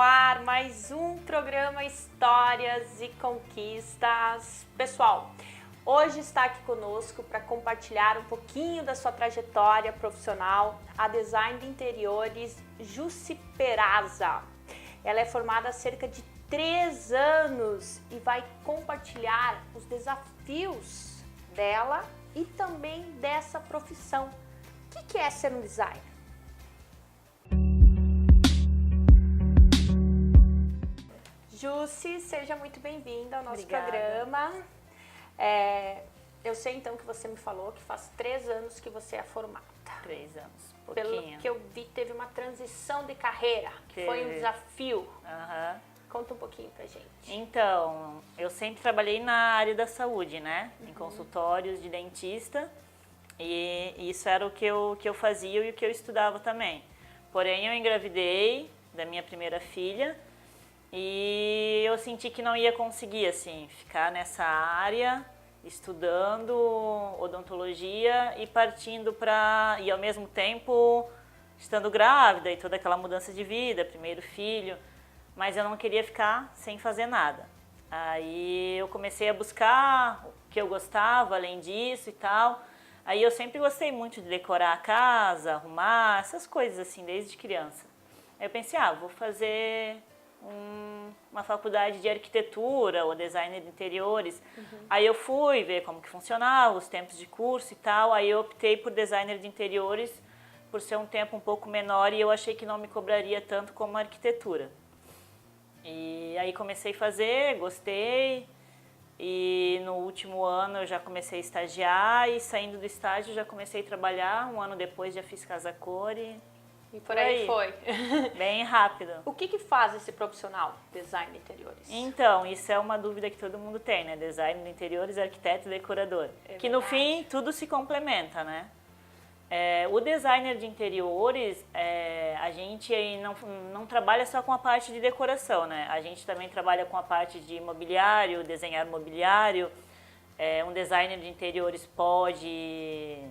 ar mais um programa Histórias e Conquistas. Pessoal, hoje está aqui conosco para compartilhar um pouquinho da sua trajetória profissional a design de interiores Jussi Peraza. Ela é formada há cerca de 3 anos e vai compartilhar os desafios dela e também dessa profissão. O que é ser um designer? Jussi, seja muito bem-vinda ao nosso Obrigada. programa. Eu sei então que você me falou que faz 3 anos que você é formada. 3 anos, Pelo pouquinho. que eu vi, teve uma transição de carreira, que foi um Teve. desafio. Aham. Conta um pouquinho pra gente. Então, eu sempre trabalhei na área da saúde, né? Em consultórios de dentista. E isso era o que eu fazia e o que eu estudava também. Porém, eu engravidei da minha primeira filha e eu senti que não ia conseguir, assim, ficar nessa área, estudando odontologia e partindo para... E ao mesmo tempo, estando grávida e toda aquela mudança de vida, primeiro filho, mas eu não queria ficar sem fazer nada. Aí eu comecei a buscar o que eu gostava, além disso e tal. Aí eu sempre gostei muito de decorar a casa, arrumar, essas coisas assim, desde criança. Aí eu pensei, vou fazer uma faculdade de arquitetura ou design de interiores. Aí eu fui ver como que funcionava, os tempos de curso e tal. Aí eu optei por designer de interiores por ser um tempo um pouco menor e eu achei que não me cobraria tanto como a arquitetura. E aí comecei a fazer, gostei. E no último ano eu já comecei a estagiar e saindo do estágio já comecei a trabalhar. Um ano depois já fiz casa cor e por aí foi. bem rápido. O que faz esse profissional, design de interiores? Então, isso é uma dúvida que todo mundo tem, né? Design de interiores, arquiteto e decorador. Que no fim tudo se complementa, né? O designer de interiores, a gente não trabalha só com a parte de decoração, né? A gente também trabalha com a parte de mobiliário, desenhar mobiliário. Um designer de interiores pode,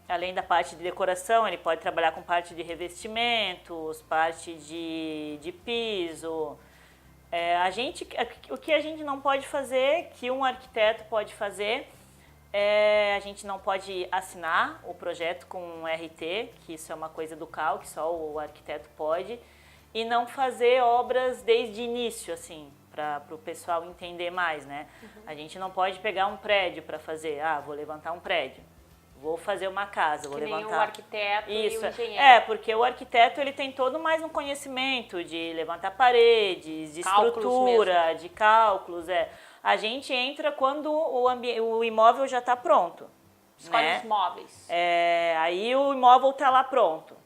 além da parte de decoração, ele pode trabalhar com parte de revestimentos, parte de piso. O que a gente não pode fazer, que um arquiteto pode fazer, a gente não pode assinar o projeto com um RT, que isso é uma coisa do CAL, que só o arquiteto pode, e não fazer obras desde o início, assim, para o pessoal entender mais, né? A gente não pode pegar um prédio para fazer, vou levantar um prédio, vou fazer uma casa, vou levantar... Que nem o arquiteto isso. E o engenheiro. Porque o arquiteto ele tem todo mais um conhecimento de levantar paredes, de estrutura, de cálculos, A gente entra quando o imóvel já está pronto. Escolhe os móveis. Aí o imóvel está lá pronto.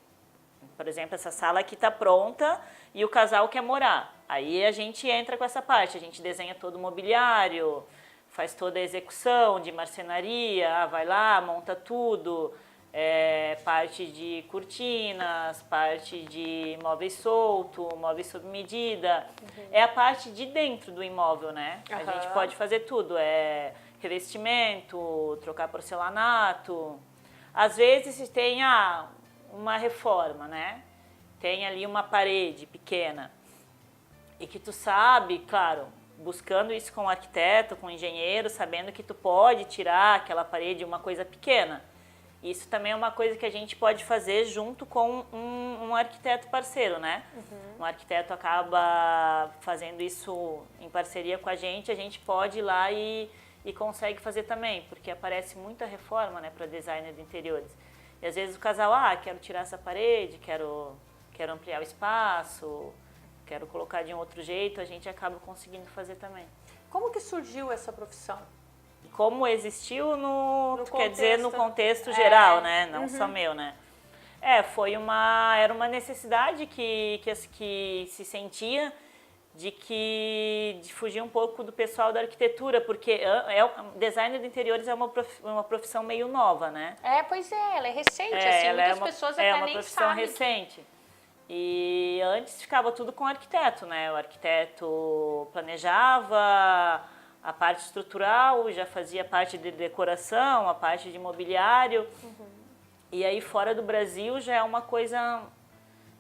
Por exemplo, essa sala aqui está pronta e o casal quer morar. Aí a gente entra com essa parte, a gente desenha todo o mobiliário, faz toda a execução de marcenaria, vai lá, monta tudo, parte de cortinas, parte de móveis solto, móveis sob medida. É a parte de dentro do imóvel, né? A gente pode fazer tudo, revestimento, trocar porcelanato. Às vezes tem uma reforma, né? Tem ali uma parede pequena e que tu sabe, claro, buscando isso com o arquiteto, com o engenheiro, sabendo que tu pode tirar aquela parede, uma coisa pequena. Isso também é uma coisa que a gente pode fazer junto com um arquiteto parceiro, né? Um arquiteto acaba fazendo isso em parceria com a gente pode ir lá e consegue fazer também, porque aparece muita reforma, né, para designer de interiores. E às vezes o casal, quero tirar essa parede, quero ampliar o espaço, quero colocar de um outro jeito, a gente acaba conseguindo fazer também. Como que surgiu essa profissão? Como existiu quer dizer, no contexto É. geral, né? Não só meu, né? Era uma necessidade que se sentia de fugir um pouco do pessoal da arquitetura, porque designer de interiores é uma profissão meio nova, né? Pois é, ela é recente, assim, muitas pessoas até nem sabem. É uma profissão recente. E antes ficava tudo com o arquiteto, né? O arquiteto planejava a parte estrutural, já fazia parte de decoração, a parte de mobiliário. E aí fora do Brasil já é uma coisa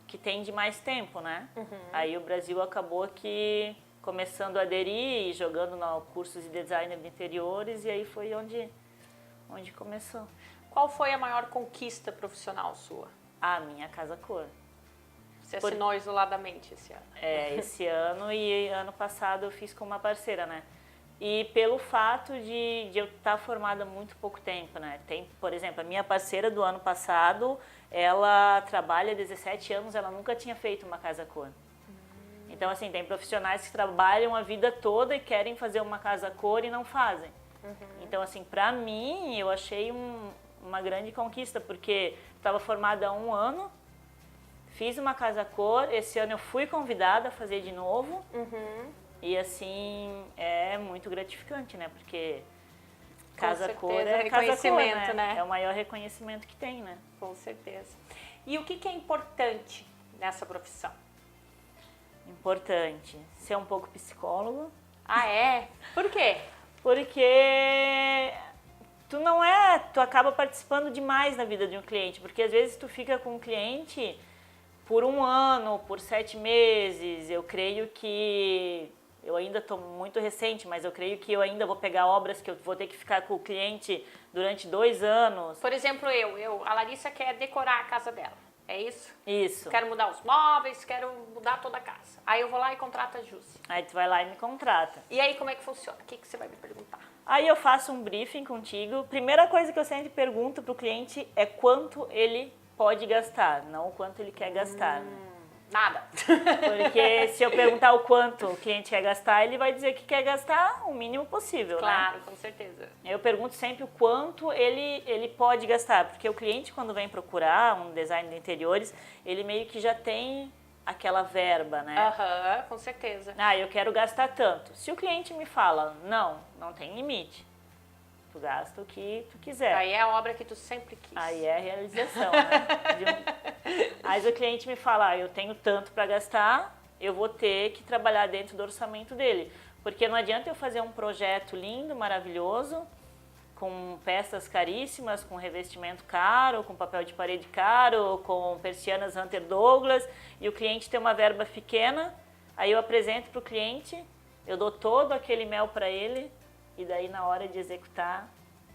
que tem de mais tempo, né? Aí o Brasil acabou que começando a aderir e jogando no cursos de design de interiores, e aí foi onde começou. Qual foi a maior conquista profissional sua? A minha casa cor. Você assinou isoladamente esse ano? Esse ano e ano passado eu fiz com uma parceira, né? E pelo fato de eu estar formada há muito pouco tempo, né? Tem, por exemplo, a minha parceira do ano passado, ela trabalha há 17 anos, ela nunca tinha feito uma casa cor. Então, assim, tem profissionais que trabalham a vida toda e querem fazer uma casa cor e não fazem. Então, assim, pra mim, eu achei uma grande conquista, porque estava formada há 1 ano, fiz uma casa cor, esse ano eu fui convidada a fazer de novo. E assim, é muito gratificante, né? Porque casa cor é casa cor, né? É o maior reconhecimento que tem, né? Com certeza. E o que é importante nessa profissão? Importante. Ser um pouco psicólogo. Ah, é? Por quê? Porque tu acaba participando demais na vida de um cliente, porque às vezes tu fica com um cliente por 1 ano, por 7 meses. Eu creio que eu ainda estou muito recente, mas eu creio que eu ainda vou pegar obras que eu vou ter que ficar com o cliente durante 2 anos. Por exemplo, a Larissa quer decorar a casa dela, é isso? Isso. Quero mudar os móveis, quero mudar toda a casa. Aí eu vou lá e contrato a Jussi. Aí tu vai lá e me contrata. E aí como é que funciona? O que você vai me perguntar? Aí eu faço um briefing contigo. Primeira coisa que eu sempre pergunto pro cliente é quanto ele pode gastar, não o quanto ele quer gastar. Nada. Porque se eu perguntar o quanto o cliente quer gastar, ele vai dizer que quer gastar o mínimo possível, claro, né? Com certeza. Eu pergunto sempre o quanto ele pode gastar, porque o cliente, quando vem procurar um design de interiores, ele meio que já tem aquela verba, né? Com certeza. Ah, eu quero gastar tanto. Se o cliente me fala, não tem limite. Tu gasta o que tu quiser. Aí é a obra que tu sempre quis. Aí é a realização, né? Aí o cliente me fala, eu tenho tanto para gastar, eu vou ter que trabalhar dentro do orçamento dele. Porque não adianta eu fazer um projeto lindo, maravilhoso, com peças caríssimas, com revestimento caro, com papel de parede caro, com persianas Hunter Douglas, e o cliente tem uma verba pequena, aí eu apresento para o cliente, eu dou todo aquele mel para ele, e daí na hora de executar,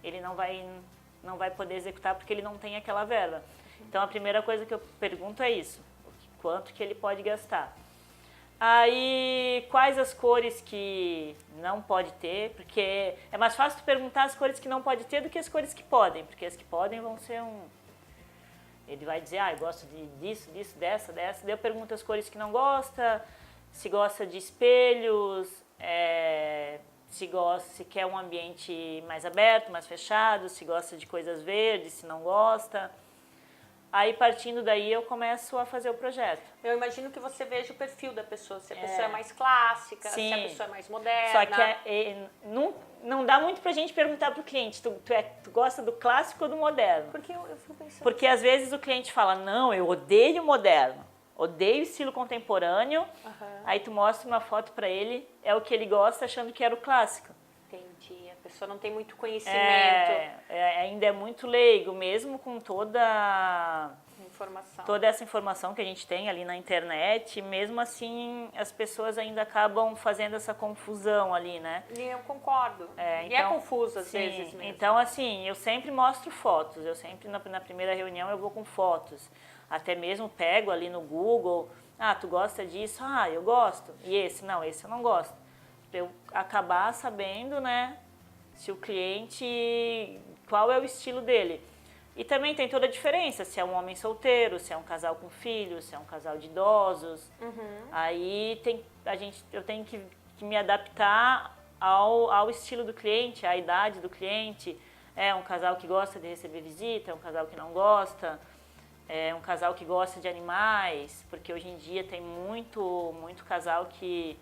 ele não vai poder executar porque ele não tem aquela verba. Então a primeira coisa que eu pergunto é isso, quanto que ele pode gastar. Aí, quais as cores que não pode ter, porque é mais fácil tu perguntar as cores que não pode ter do que as cores que podem, porque as que podem vão ser Ele vai dizer, eu gosto disso, dessa, daí eu pergunto as cores que não gosta, se gosta de espelhos, se quer um ambiente mais aberto, mais fechado, se gosta de coisas verdes, se não gosta. Aí, partindo daí, eu começo a fazer o projeto. Eu imagino que você veja o perfil da pessoa, se a pessoa é mais clássica, Sim. se a pessoa é mais moderna. Só que não dá muito pra gente perguntar pro cliente, tu gosta do clássico ou do moderno? Porque eu fico pensando... Porque às vezes o cliente fala, não, eu odeio moderno, odeio estilo contemporâneo, aí tu mostra uma foto pra ele, é o que ele gosta, achando que era o clássico. Entendi, a pessoa não tem muito conhecimento. Ainda é muito leigo, mesmo com toda essa informação que a gente tem ali na internet, mesmo assim as pessoas ainda acabam fazendo essa confusão ali, né? E eu concordo. E é confuso às vezes mesmo. Então, assim, eu sempre mostro fotos, eu sempre na primeira reunião eu vou com fotos. Até mesmo pego ali no Google, tu gosta disso? Eu gosto. E esse? Não, esse eu não gosto. Pra eu acabar sabendo, né, se o cliente, qual é o estilo dele. E também tem toda a diferença, se é um homem solteiro, se é um casal com filhos, se é um casal de idosos. Aí eu tenho que me adaptar ao estilo do cliente, à idade do cliente. É um casal que gosta de receber visita, é um casal que não gosta, é um casal que gosta de animais, porque hoje em dia tem muito casal que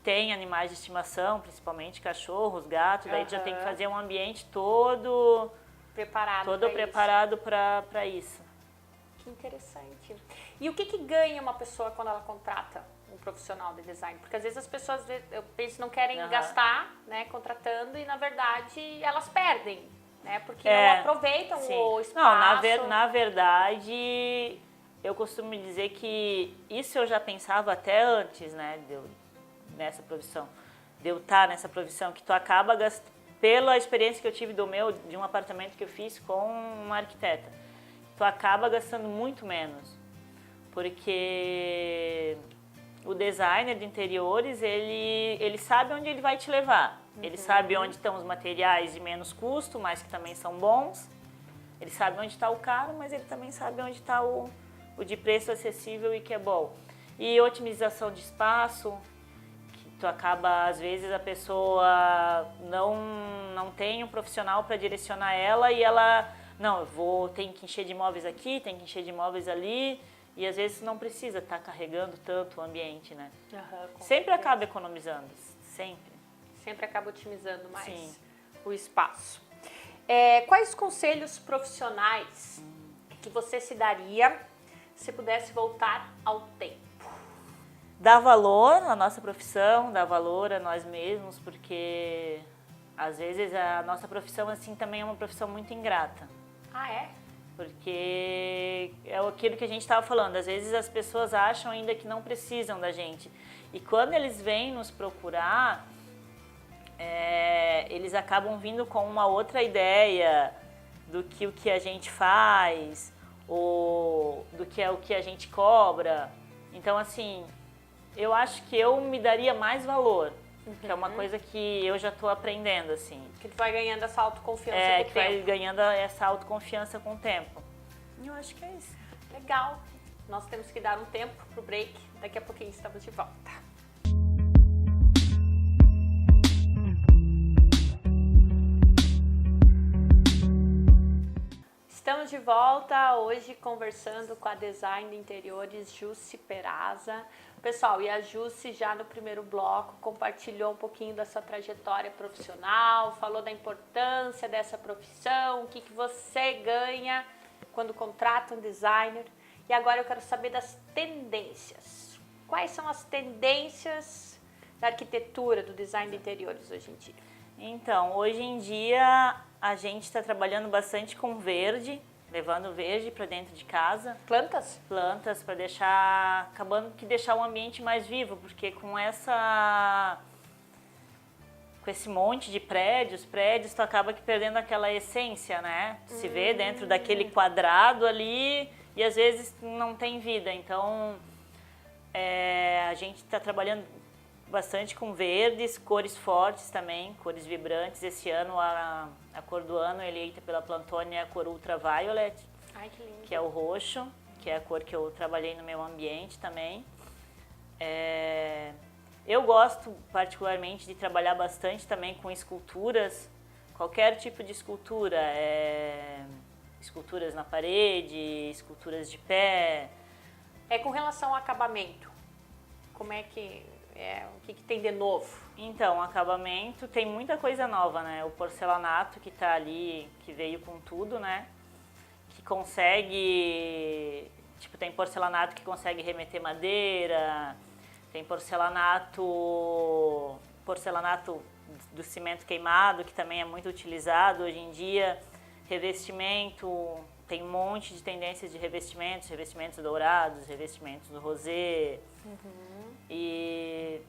tem animais de estimação, principalmente cachorros, gatos, daí tu já tem que fazer um ambiente todo preparado para isso. Que interessante. E o que ganha uma pessoa quando ela contrata um profissional de design? Porque às vezes as pessoas, eu penso, não querem gastar, né, contratando, e na verdade elas perdem, né, porque não aproveitam o espaço. Não, na verdade, eu costumo dizer que isso eu já pensava até antes, né, nessa profissão, de eu estar nessa profissão, que tu acaba gastando, pela experiência que eu tive de um apartamento que eu fiz com uma arquiteta, tu acaba gastando muito menos, porque o designer de interiores, ele sabe onde ele vai te levar, ele sabe onde estão os materiais de menos custo, mas que também são bons, ele sabe onde está o caro, mas ele também sabe onde está o de preço acessível e que é bom. E otimização de espaço, que tu acaba, às vezes, a pessoa não tem um profissional para direcionar ela e ela, não, tem que encher de imóveis aqui, tem que encher de imóveis ali, e às vezes não precisa estar carregando tanto o ambiente, né? Sempre acaba economizando, sempre. Sempre acaba otimizando mais Sim. o espaço. Quais conselhos profissionais que você se daria se pudesse voltar ao tempo? Dar valor à nossa profissão, dar valor a nós mesmos, porque às vezes a nossa profissão assim também é uma profissão muito ingrata. Ah, é? Porque é aquilo que a gente estava falando, às vezes as pessoas acham ainda que não precisam da gente. E quando eles vêm nos procurar, eles acabam vindo com uma outra ideia do que o que a gente faz, ou do que é o que a gente cobra. Então, assim, eu acho que eu me daria mais valor, que é uma coisa que eu já estou aprendendo, assim. Que tu vai ganhando essa autoconfiança com o tempo. Vai ganhando essa autoconfiança com o tempo. Eu acho que é isso. Legal. Nós temos que dar um tempo pro break. Daqui a pouquinho estamos de volta. Estamos de volta hoje conversando com a design de interiores Jussi Peraza. Pessoal, e a Jussi já no primeiro bloco compartilhou um pouquinho da sua trajetória profissional, falou da importância dessa profissão, o que você ganha quando contrata um designer. E agora eu quero saber das tendências. Quais são as tendências da arquitetura, do design de interiores hoje em dia? Então, hoje em dia a gente está trabalhando bastante com verde, levando verde para dentro de casa. Plantas? Plantas para deixar o ambiente mais vivo, porque com esse monte de prédios tu acaba que perdendo aquela essência, né? Se vê dentro daquele quadrado ali e às vezes não tem vida. Então, a gente está trabalhando bastante com verdes, cores fortes também, cores vibrantes. Esse ano, a cor do ano eleita pela Pantone é a cor Ultraviolet. Ai, que lindo. Que é o roxo, que é a cor que eu trabalhei no meu ambiente também. Eu gosto particularmente de trabalhar bastante também com esculturas, qualquer tipo de escultura, esculturas na parede, esculturas de pé. Com relação ao acabamento, como é que o que tem de novo? Então, o acabamento tem muita coisa nova, né? O porcelanato que tá ali, que veio com tudo, né? Que consegue, tem porcelanato que consegue remeter madeira, tem porcelanato do cimento queimado, que também é muito utilizado hoje em dia, revestimento, tem um monte de tendências de revestimentos dourados, revestimentos do rosé. E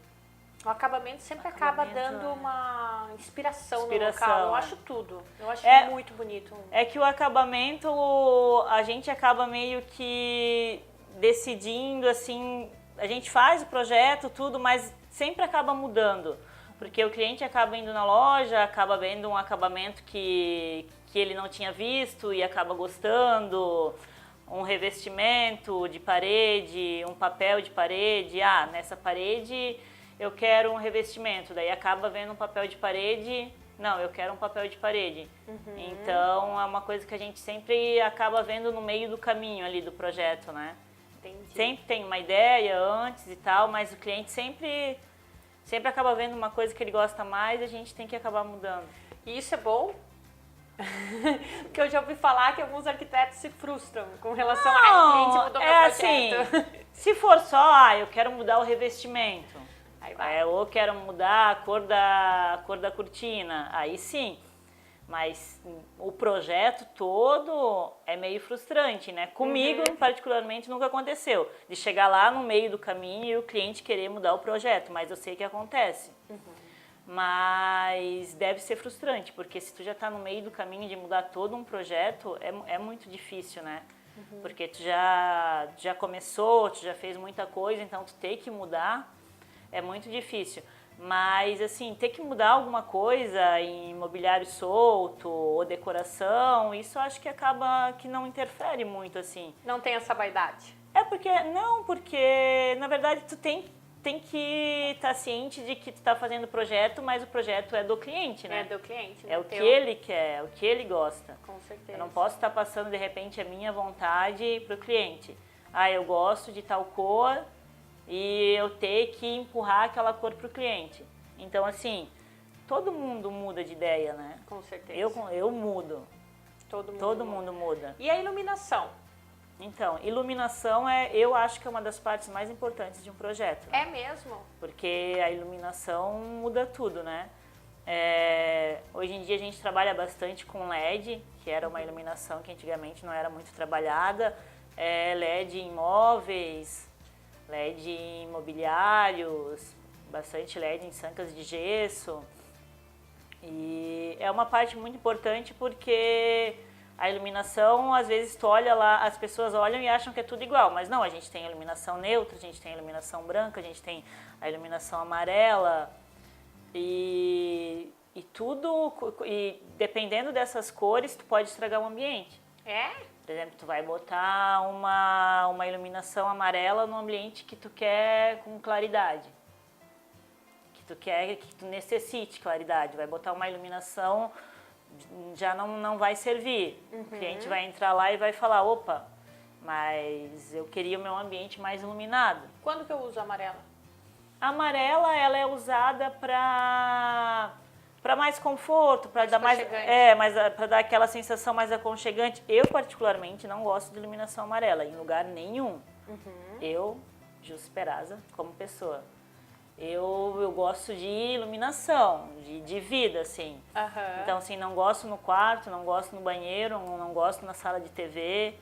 o acabamento sempre acaba dando uma inspiração no local. Eu acho tudo. Eu acho muito bonito. É que o acabamento, a gente acaba meio que decidindo, assim, a gente faz o projeto, tudo, mas sempre acaba mudando. Porque o cliente acaba indo na loja, acaba vendo um acabamento que ele não tinha visto e acaba gostando. Um revestimento de parede, um papel de parede. Nessa parede eu quero um revestimento. Daí acaba vendo um papel de parede. Não, eu quero um papel de parede. Então é uma coisa que a gente sempre acaba vendo no meio do caminho ali do projeto, né? Entendi. Sempre tem uma ideia antes e tal, mas o cliente sempre acaba vendo uma coisa que ele gosta mais e a gente tem que acabar mudando. E isso é bom? Porque eu já ouvi falar que alguns arquitetos se frustram com relação a cliente mudou meu projeto. Assim, se for só, eu quero mudar o revestimento, aí vai. Ou quero mudar a cor da cortina, aí sim. Mas o projeto todo é meio frustrante, né? Comigo, particularmente, nunca aconteceu. De chegar lá no meio do caminho e o cliente querer mudar o projeto, mas eu sei que acontece. Mas deve ser frustrante, porque se tu já está no meio do caminho de mudar todo um projeto, é muito difícil, né? Porque tu já começou, tu já fez muita coisa, então tu ter que mudar é muito difícil. Mas, assim, ter que mudar alguma coisa em mobiliário solto ou decoração, isso acho que acaba que não interfere muito, assim. Não tem essa vaidade? Porque, na verdade, tu tem que estar ciente de que tu está fazendo o projeto, mas o projeto é do cliente, né? É do cliente, né? É o que ele quer, é o que ele gosta. Com certeza. Eu não posso estar passando, de repente, a minha vontade para o cliente. Ah, eu gosto de tal cor e eu ter que empurrar aquela cor para o cliente. Então, assim, todo mundo muda de ideia, né? Com certeza. Eu mudo. Todo mundo muda. E a iluminação? Então, iluminação eu acho que é uma das partes mais importantes de um projeto. É mesmo? Porque a iluminação muda tudo, né? Hoje em dia a gente trabalha bastante com LED, que era uma iluminação que antigamente não era muito trabalhada. LED em móveis, LED em mobiliários, bastante LED em sancas de gesso. E é uma parte muito importante porque a iluminação, às vezes tu olha lá, as pessoas olham e acham que é tudo igual, mas não, a gente tem iluminação neutra, a gente tem iluminação branca, a gente tem a iluminação amarela e dependendo dessas cores, tu pode estragar o ambiente. Por exemplo, tu vai botar uma iluminação amarela no ambiente que tu quer com claridade, que tu necessite claridade, vai botar uma iluminação, já não vai servir. O cliente vai entrar lá e vai falar, opa, mas eu queria o meu ambiente mais iluminado. Quando que eu uso amarela? A amarela, ela é usada para mais conforto, para dar para dar aquela sensação mais aconchegante. Eu particularmente não gosto de iluminação amarela em lugar nenhum. Eu, Jus Peraza, como pessoa, eu gosto de iluminação, de vida, assim. Então, assim, não gosto no quarto, não gosto no banheiro, não gosto na sala de TV.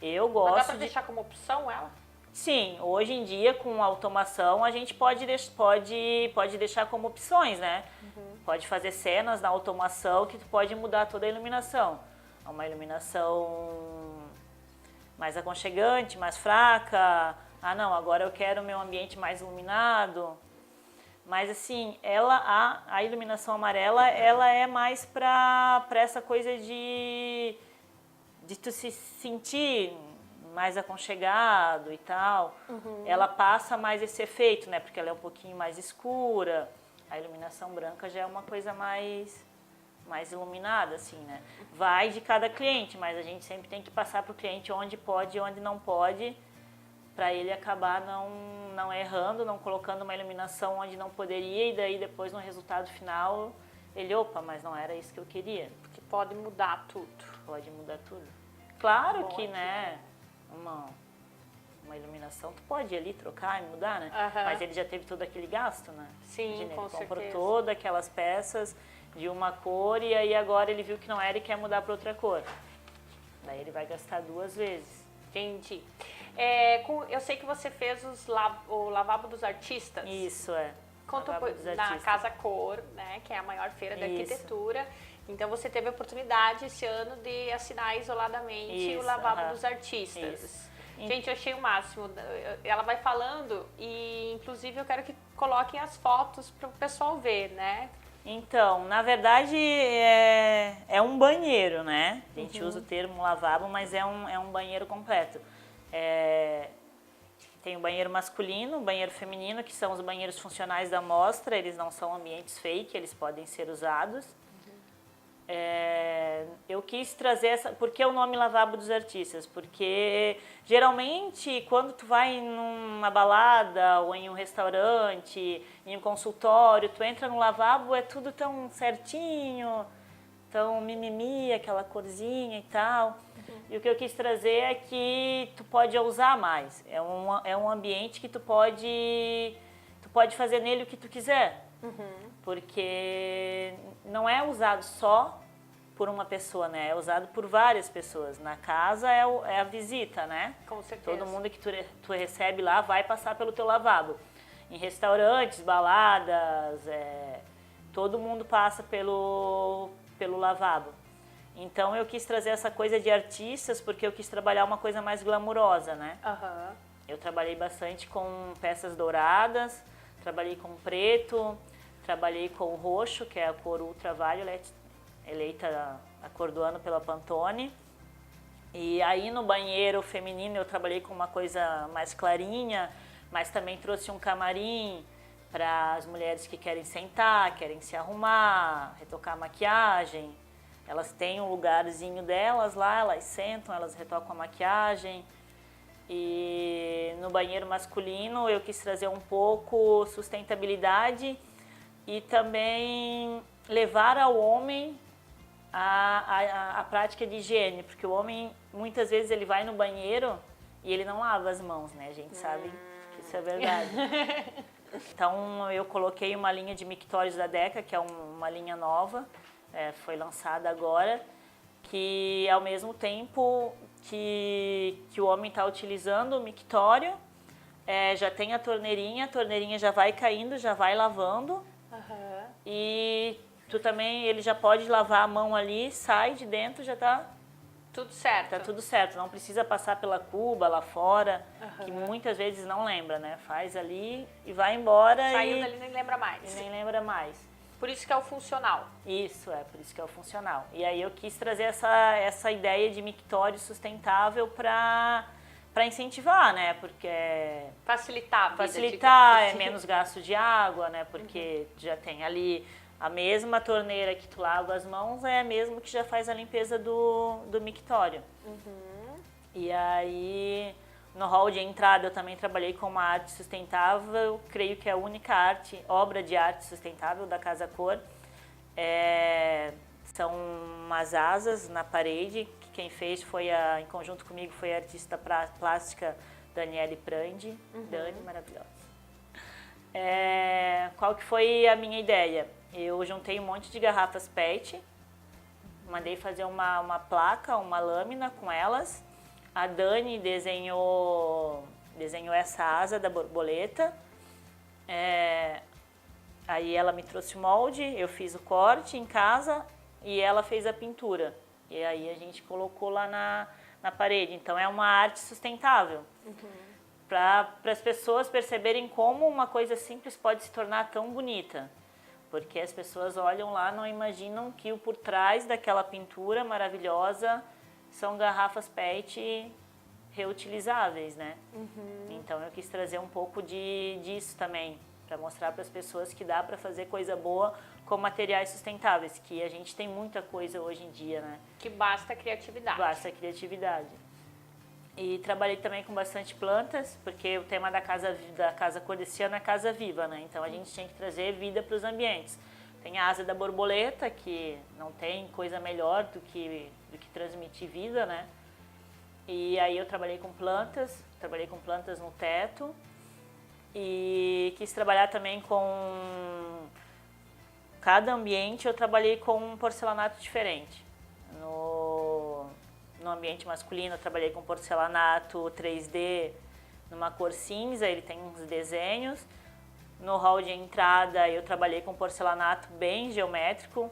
Eu gosto. Mas dá pra deixar como opção ela? Sim, hoje em dia com automação a gente pode deixar como opções, né? Pode fazer cenas na automação que tu pode mudar toda a iluminação. Uma iluminação mais aconchegante, mais fraca. Ah, não, agora eu quero o meu ambiente mais iluminado. Mas assim, a iluminação amarela, ela é mais para essa coisa de tu se sentir mais aconchegado e tal. Ela passa mais esse efeito, né? Porque ela é um pouquinho mais escura. A iluminação branca já é uma coisa mais iluminada, assim, né? Vai de cada cliente, mas a gente sempre tem que passar para o cliente onde pode e onde não pode, para ele acabar não errando, não colocando uma iluminação onde não poderia e daí depois no resultado final ele, opa, mas não era isso que eu queria. Porque pode mudar tudo. Pode mudar tudo. Claro que, né, uma iluminação, tu pode ir ali trocar e mudar, né? Mas ele já teve todo aquele gasto, né? Sim, com certeza. Comprou todas aquelas peças de uma cor e aí agora ele viu que não era e quer mudar para outra cor. Daí ele vai gastar 2 vezes. Entendi. Eu sei que você fez o Lavabo dos Artistas. Isso, é. Conta na Casa Cor, né, que é a maior feira da arquitetura. Então você teve a oportunidade esse ano de assinar isoladamente o Lavabo dos Artistas. Isso. Gente, eu achei o máximo. Ela vai falando e, inclusive, eu quero que coloquem as fotos para o pessoal ver, né? Então, na verdade, é um banheiro, né? A gente usa o termo lavabo, mas é um banheiro completo. Tem o banheiro masculino, o banheiro feminino, que são os banheiros funcionais da mostra. Eles não são ambientes fake, eles podem ser usados. Eu quis trazer por que o nome Lavabo dos Artistas? Porque geralmente quando tu vai numa balada ou em um restaurante, em um consultório, tu entra no lavabo, é tudo tão certinho, tão mimimi, aquela corzinha e tal. E o que eu quis trazer é que tu pode usar mais. É um ambiente que tu pode fazer nele o que tu quiser. Porque não é usado só por uma pessoa, né? É usado por várias pessoas. Na casa é a visita, né? Com certeza. Todo mundo que tu recebe lá vai passar pelo teu lavabo. Em restaurantes, baladas, todo mundo passa pelo lavabo. Então eu quis trazer essa coisa de artistas porque eu quis trabalhar uma coisa mais glamurosa, né? Aham. Eu trabalhei bastante com peças douradas, trabalhei com preto, trabalhei com roxo, que é a cor ultraviolet, eleita a cor do ano pela Pantone. E aí no banheiro feminino eu trabalhei com uma coisa mais clarinha, mas também trouxe um camarim para as mulheres que querem sentar, querem se arrumar, retocar a maquiagem. Elas têm um lugarzinho delas lá, elas sentam, elas retocam a maquiagem. E no banheiro masculino eu quis trazer um pouco sustentabilidade e também levar ao homem a prática de higiene, porque o homem muitas vezes ele vai no banheiro e ele não lava as mãos, né? A gente sabe que isso é verdade. Então eu coloquei uma linha de mictórios da Deca, que é uma linha nova, foi lançada agora, que ao mesmo tempo que o homem está utilizando o mictório, já tem a torneirinha já vai caindo, já vai lavando. Uhum. E ele já pode lavar a mão ali, sai de dentro, já tá tudo certo. Tá tudo certo, não precisa passar pela cuba lá fora, que muitas vezes não lembra, né? Faz ali e vai embora. Saiu dali e nem lembra mais. E nem lembra mais. Por isso que é o funcional. Isso, por isso que é o funcional. E aí eu quis trazer essa ideia de mictório sustentável para incentivar, né? Porque facilitar a vida, facilitar, é menos gasto de água, né? Porque já tem ali a mesma torneira que tu lava as mãos, é a mesma que já faz a limpeza do mictório. E aí, no hall de entrada, eu também trabalhei com uma arte sustentável, creio que é a única obra de arte sustentável da Casa Cor. São umas asas na parede, que quem fez em conjunto comigo foi a artista plástica Daniele Prandi. Dani, maravilhosa. Qual que foi a minha ideia? Eu juntei um monte de garrafas PET, mandei fazer uma placa, uma lâmina com elas. A Dani desenhou essa asa da borboleta. Aí ela me trouxe o molde, eu fiz o corte em casa e ela fez a pintura. E aí a gente colocou lá na parede. Então é uma arte sustentável. Para as pessoas perceberem como uma coisa simples pode se tornar tão bonita. Porque as pessoas olham lá, não imaginam que por trás daquela pintura maravilhosa são garrafas PET reutilizáveis, né? Então eu quis trazer um pouco disso também, para mostrar para as pessoas que dá para fazer coisa boa com materiais sustentáveis, que a gente tem muita coisa hoje em dia, né? Que basta criatividade. Basta criatividade. E trabalhei também com bastante plantas, porque o tema da Casa Cor desse ano é Casa Viva, né? Então a gente tinha que trazer vida para os ambientes. Tem a asa da borboleta, que não tem coisa melhor do que transmitir vida, né? E aí eu trabalhei com plantas no teto e quis trabalhar também com cada ambiente. Eu trabalhei com um porcelanato diferente. No ambiente masculino eu trabalhei com porcelanato 3D numa cor cinza, ele tem uns desenhos. No hall de entrada eu trabalhei com porcelanato bem geométrico,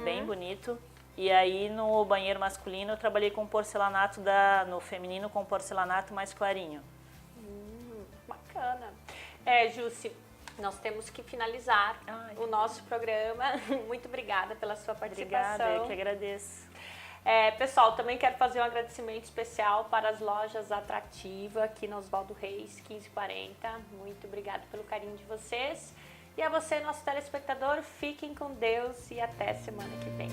bem bonito. E aí no banheiro masculino eu trabalhei com porcelanato no feminino com porcelanato mais clarinho. Bacana. Jussi, nós temos que finalizar o nosso programa. Muito obrigada pela sua participação. Obrigada, eu que agradeço. Pessoal, também quero fazer um agradecimento especial para as lojas Atrativa aqui na Oswaldo Reis 1540. Muito obrigada pelo carinho de vocês. E a você, nosso telespectador, fiquem com Deus e até semana que vem.